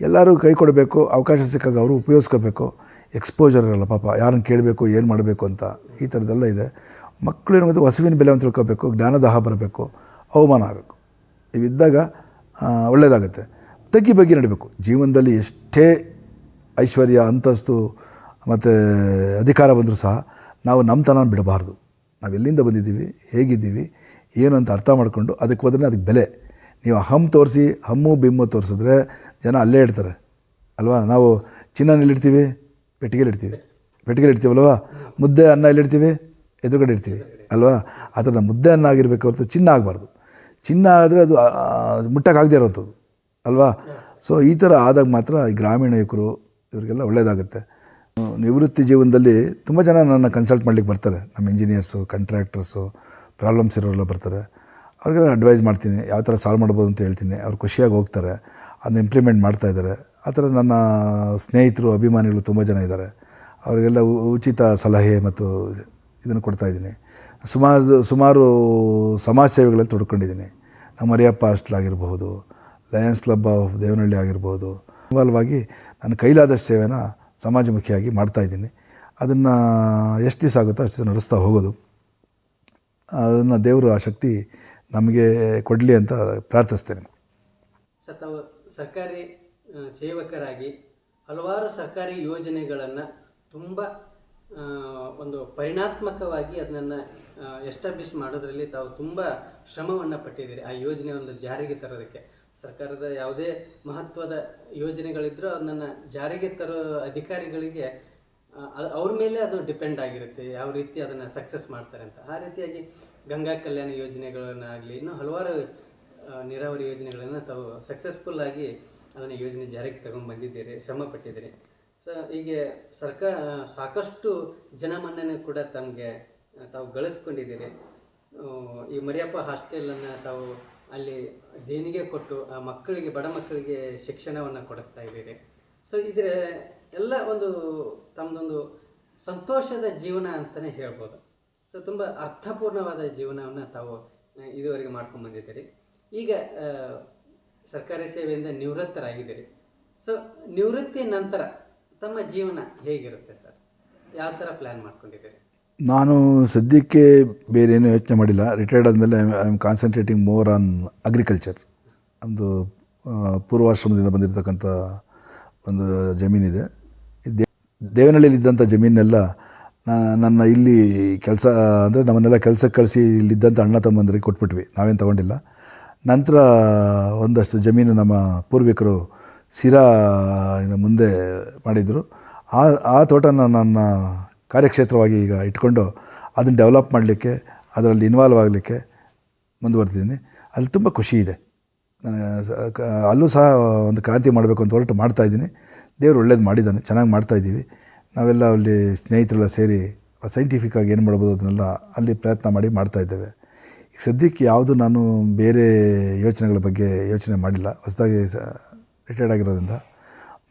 ಎಲ್ಲರೂ ಕೈ ಕೊಡಬೇಕು. ಅವಕಾಶ ಸಿಕ್ಕಾಗ ಅವರು ಉಪಯೋಗಿಸ್ಕೋಬೇಕು. ಎಕ್ಸ್ಪೋಜರ್ ಇರಲ್ಲ ಪಾಪ, ಯಾರನ್ನು ಕೇಳಬೇಕು, ಏನು ಮಾಡಬೇಕು ಅಂತ. ಈ ಥರದ್ದೆಲ್ಲ ಇದೆ. ಮಕ್ಕಳು ಏನು ಗೊತ್ತು, ಹಸುವಿನ ಬೆಲೆ ಅಂತ ತಿಳ್ಕೋಬೇಕು, ಜ್ಞಾನದಾಹ ಬರಬೇಕು, ಅವಮಾನ ಆಗಬೇಕು. ಇವಿದ್ದಾಗ ಒಳ್ಳೆಯದಾಗುತ್ತೆ. ತಗ್ಗಿ ಬಗ್ಗೆ ನಡೀಬೇಕು. ಜೀವನದಲ್ಲಿ ಎಷ್ಟೇ ಐಶ್ವರ್ಯ, ಅಂತಸ್ತು ಮತ್ತು ಅಧಿಕಾರ ಬಂದರೂ ಸಹ ನಾವು ನಮ್ಮತನ ಬಿಡಬಾರ್ದು. ನಾವು ಎಲ್ಲಿಂದ ಬಂದಿದ್ದೀವಿ, ಹೇಗಿದ್ದೀವಿ, ಏನು ಅಂತ ಅರ್ಥ ಮಾಡಿಕೊಂಡು ಅದಕ್ಕೆ ಹೋದ್ರೆ ಅದಕ್ಕೆ ಬೆಲೆ. ನೀವು ಅಹಂ ತೋರಿಸಿ, ಹಮ್ಮು ಬಿಮ್ಮು ತೋರಿಸಿದ್ರೆ ಜನ ಅಲ್ಲೇ ಇಡ್ತಾರೆ ಅಲ್ವಾ? ನಾವು ಚಿನ್ನನೆಲ್ಲಿಡ್ತೀವಿ? ಪೆಟ್ಟಿಗೆಲಿ ಇಡ್ತೀವಲ್ವ? ಮುದ್ದೆ ಅನ್ನ ಎಲ್ಲಿಡ್ತೀವಿ? ಎದುರುಗಡೆ ಇಡ್ತೀವಿ ಅಲ್ವಾ? ಆ ಥರ ಮುದ್ದೆ ಅನ್ನ ಆಗಿರಬೇಕು ಹೊರತು ಚಿನ್ನ ಆಗಬಾರ್ದು. ಚಿನ್ನ ಆದರೆ ಅದು ಮುಟ್ಟಕ್ಕಾಗದೇ ಇರೋವಂಥದ್ದು ಅಲ್ವಾ? ಸೊ ಈ ಥರ ಆದಾಗ ಮಾತ್ರ ಈ ಗ್ರಾಮೀಣ ಯುವಕರು ಇವರಿಗೆಲ್ಲ ಒಳ್ಳೆಯದಾಗುತ್ತೆ. ನಿವೃತ್ತಿ ಜೀವನದಲ್ಲಿ ತುಂಬ ಜನ ನನ್ನ ಕನ್ಸಲ್ಟ್ ಮಾಡ್ಲಿಕ್ಕೆ ಬರ್ತಾರೆ. ನಮ್ಮ ಇಂಜಿನಿಯರ್ಸು, ಕಾಂಟ್ರಾಕ್ಟರ್ಸು, ಪ್ರಾಬ್ಲಮ್ಸ್ ಇರೋರೆಲ್ಲ ಬರ್ತಾರೆ. ಅವ್ರಿಗೆಲ್ಲ ಅಡ್ವೈಸ್ ಮಾಡ್ತೀನಿ, ಯಾವ ಥರ ಸಾಲ್ವ್ ಮಾಡ್ಬೋದು ಅಂತ ಹೇಳ್ತೀನಿ. ಅವ್ರು ಖುಷಿಯಾಗಿ ಹೋಗ್ತಾರೆ, ಅದನ್ನ ಇಂಪ್ಲಿಮೆಂಟ್ ಮಾಡ್ತಾಯಿದ್ದಾರೆ. ಆ ಥರ ನನ್ನ ಸ್ನೇಹಿತರು, ಅಭಿಮಾನಿಗಳು ತುಂಬ ಜನ ಇದ್ದಾರೆ. ಅವರಿಗೆಲ್ಲ ಉಚಿತ ಸಲಹೆ ಮತ್ತು ಇದನ್ನು ಕೊಡ್ತಾಯಿದ್ದೀನಿ. ಸುಮಾರು ಸಮಾಜ ಸೇವೆಗಳಲ್ಲಿ ತೊಡ್ಕೊಂಡಿದ್ದೀನಿ. ನಮ್ಮ ಮರಿಯಪ್ಪ ಹಾಸ್ಟೆಲ್ ಆಗಿರಬಹುದು, ಲಯನ್ಸ್ ಕ್ಲಬ್ ಆಫ್ ದೇವನಹಳ್ಳಿ ಆಗಿರ್ಬೋದು. ಇನ್ವಾಲ್ವ್ ಆಗಿ ನಾನು ಕೈಲಾದಷ್ಟು ಸೇವೆನ ಸಮಾಜಮುಖಿಯಾಗಿ ಮಾಡ್ತಾಯಿದ್ದೀನಿ. ಅದನ್ನು ಎಷ್ಟು ದಿವಸ ಆಗುತ್ತೋ ಅಷ್ಟು ದಿವಸ ನಡೆಸ್ತಾ ಹೋಗೋದು. ಅದನ್ನು ದೇವರು ಆ ಶಕ್ತಿ ನಮಗೆ ಕೊಡಲಿ ಅಂತ ಪ್ರಾರ್ಥಿಸ್ತೇನೆ. ಸರ್, ತಾವು ಸರ್ಕಾರಿ ಸೇವಕರಾಗಿ ಹಲವಾರು ಸರ್ಕಾರಿ ಯೋಜನೆಗಳನ್ನು ತುಂಬ ಒಂದು ಪರಿಣಾತ್ಮಕವಾಗಿ ಅದನ್ನು ಎಸ್ಟಾಬ್ಲಿಷ್ ಮಾಡೋದರಲ್ಲಿ ತಾವು ತುಂಬ ಶ್ರಮವನ್ನು ಪಟ್ಟಿದ್ದೀರಿ. ಆ ಯೋಜನೆ ಒಂದು ಜಾರಿಗೆ ತರೋದಕ್ಕೆ ಸರ್ಕಾರದ ಯಾವುದೇ ಮಹತ್ವದ ಯೋಜನೆಗಳಿದ್ದರೂ ಅದನ್ನು ಜಾರಿಗೆ ತರೋ ಅಧಿಕಾರಿಗಳಿಗೆ ಅವ್ರ ಮೇಲೆ ಅದು ಡಿಪೆಂಡ್ ಆಗಿರುತ್ತೆ, ಯಾವ ರೀತಿ ಅದನ್ನು ಸಕ್ಸಸ್ ಮಾಡ್ತಾರೆ ಅಂತ. ಆ ರೀತಿಯಾಗಿ ಗಂಗಾ ಕಲ್ಯಾಣ ಯೋಜನೆಗಳನ್ನಾಗಲಿ ಇನ್ನೂ ಹಲವಾರು ನೀರಾವರಿ ಯೋಜನೆಗಳನ್ನು ತಾವು ಸಕ್ಸಸ್ಫುಲ್ಲಾಗಿ ಅದನ್ನು ಯೋಜನೆ ಜಾರಿಗೆ ತಗೊಂಡು ಬಂದಿದ್ದೀರಿ, ಶ್ರಮ ಪಟ್ಟಿದ್ದೀರಿ. ಸೊ ಹೀಗೆ ಸಾಕಷ್ಟು ಜನಮನ್ನಣೆ ಕೂಡ ತಾವು ಗಳಿಸ್ಕೊಂಡಿದ್ದೀರಿ. ಈ ಮರಿಯಪ್ಪ ಹಾಸ್ಟೆಲನ್ನು ತಾವು ಅಲ್ಲಿ ದೇಣಿಗೆ ಕೊಟ್ಟು ಆ ಮಕ್ಕಳಿಗೆ, ಬಡ ಮಕ್ಕಳಿಗೆ ಶಿಕ್ಷಣವನ್ನು ಕೊಡಿಸ್ತಾ ಇದ್ದೀರಿ. ಸೊ ಇದರ ಎಲ್ಲ ಒಂದು ತಮ್ಮದೊಂದು ಸಂತೋಷದ ಜೀವನ ಅಂತಲೇ ಹೇಳ್ಬೋದು. ಸೊ ತುಂಬ ಅರ್ಥಪೂರ್ಣವಾದ ಜೀವನವನ್ನು ತಾವು ಇದುವರೆಗೆ ಮಾಡ್ಕೊಂಡು ಬಂದಿದ್ದೀರಿ. ಈಗ ಸರ್ಕಾರಿ ಸೇವೆಯಿಂದ ನಿವೃತ್ತರಾಗಿದ್ದೀರಿ. ಸೊ ನಿವೃತ್ತಿ ನಂತರ ತಮ್ಮ ಜೀವನ ಹೇಗಿರುತ್ತೆ ಸರ್? ಯಾವ ಥರ ಪ್ಲ್ಯಾನ್ ಮಾಡ್ಕೊಂಡಿದ್ದೀರಿ? ನಾನು ಸದ್ಯಕ್ಕೆ ಬೇರೆ ಏನೂ ಯೋಚನೆ ಮಾಡಿಲ್ಲ. ರಿಟೈರ್ಡ್ ಆದಮೇಲೆ I am concentrating more on agriculture. ಒಂದು ಪೂರ್ವಾಶ್ರಮದಿಂದ ಬಂದಿರತಕ್ಕಂಥ ಒಂದು ಜಮೀನಿದೆ. ದೇವನಹಳ್ಳಿಯಲ್ಲಿದ್ದಂಥ ಜಮೀನೆಲ್ಲ ನನ್ನ ಇಲ್ಲಿ ಕೆಲಸ ಅಂದರೆ ನಮ್ಮನ್ನೆಲ್ಲ ಕೆಲಸಕ್ಕೆ ಕಳಿಸಿ ಇಲ್ಲಿದ್ದಂಥ ಅಣ್ಣ ತಮ್ಮಂದರಿಗೆ ಕೊಟ್ಬಿಟ್ವಿ, ನಾವೇನು ತೊಗೊಂಡಿಲ್ಲ. ನಂತರ ಒಂದಷ್ಟು ಜಮೀನು ನಮ್ಮ ಪೂರ್ವಿಕರು ಸಿರಾ ಮುಂದೆ ಮಾಡಿದರು. ಆ ತೋಟನ ನನ್ನ ಕಾರ್ಯಕ್ಷೇತ್ರವಾಗಿ ಈಗ ಇಟ್ಕೊಂಡು ಅದನ್ನು ಡೆವಲಪ್ ಮಾಡಲಿಕ್ಕೆ, ಅದರಲ್ಲಿ ಇನ್ವಾಲ್ವ್ ಆಗಲಿಕ್ಕೆ ಮುಂದುವರೆದಿದ್ದೀನಿ. ಅಲ್ಲಿ ತುಂಬ ಖುಷಿ ಇದೆ. ಅಲ್ಲೂ ಸಹ ಒಂದು ಕ್ರಾಂತಿ ಮಾಡಬೇಕು ಅಂತ ಹೊರಟು ಮಾಡ್ತಾಯಿದ್ದೀನಿ. ದೇವರು ಒಳ್ಳೇದು ಮಾಡಿದ್ದಾನೆ, ಚೆನ್ನಾಗಿ ಮಾಡ್ತಾಯಿದ್ದೀವಿ. ನಾವೆಲ್ಲ ಅಲ್ಲಿ ಸ್ನೇಹಿತರೆಲ್ಲ ಸೇರಿ ಸೈಂಟಿಫಿಕ್ಕಾಗಿ ಏನು ಮಾಡ್ಬೋದು ಅದನ್ನೆಲ್ಲ ಅಲ್ಲಿ ಪ್ರಯತ್ನ ಮಾಡಿ ಮಾಡ್ತಾಯಿದ್ದೇವೆ. ಈಗ ಸದ್ಯಕ್ಕೆ ಯಾವುದು ನಾನು ಬೇರೆ ಯೋಚನೆಗಳ ಬಗ್ಗೆ ಯೋಚನೆ ಮಾಡಿಲ್ಲ. ಹೊಸದಾಗಿ ರಿಟೈರ್ಡ್ ಆಗಿರೋದ್ರಿಂದ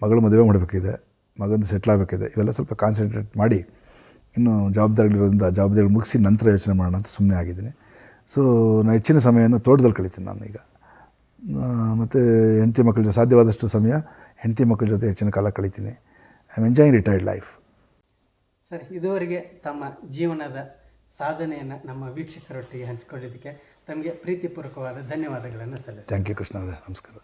ಮಗಳು ಮದುವೆ ಮಾಡಬೇಕಿದೆ, ಮಗಂದು ಸೆಟ್ಲ್ ಆಗಬೇಕಿದೆ. ಇವೆಲ್ಲ ಸ್ವಲ್ಪ ಕಾನ್ಸಂಟ್ರೇಟ್ ಮಾಡಿ ಇನ್ನು ಜವಾಬ್ದಾರಿಗಳಿರೋದ್ರಿಂದ ಜವಾಬ್ದಾರಿಗಳು ಮುಗಿಸಿ ನಂತರ ಯೋಚನೆ ಮಾಡೋಣ ಅಂತ ಸುಮ್ಮನೆ ಆಗಿದ್ದೀನಿ. ಸೊ ನಾನು ಹೆಚ್ಚಿನ ಸಮಯವನ್ನು ತೋಟದಲ್ಲಿ ಕಳೀತೀನಿ ನಾನು ಈಗ. ಮತ್ತು ಹೆಂಡತಿ ಮಕ್ಕಳ ಜೊತೆ ಸಾಧ್ಯವಾದಷ್ಟು ಸಮಯ ಹೆಂಡತಿ ಮಕ್ಕಳ ಜೊತೆ ಹೆಚ್ಚಿನ ಕಾಲ ಕಳೀತೀನಿ. I am enjoying retired life. Sir, ಇದುವರೆಗೆ ತಮ್ಮ ಜೀವನದ ಸಾಧನೆಯನ್ನು ನಮ್ಮ ವೀಕ್ಷಕರೊಟ್ಟಿಗೆ ಹಂಚಿಕೊಂಡಿದ್ದಕ್ಕೆ ತಮಗೆ ಪ್ರೀತಿಪೂರ್ವಕವಾದ ಧನ್ಯವಾದಗಳನ್ನು ಸಲ್ಲಿಸ್ತೀನಿ. ಥ್ಯಾಂಕ್ ಯು ಕೃಷ್ಣ ಅವರೇ, ನಮಸ್ಕಾರ.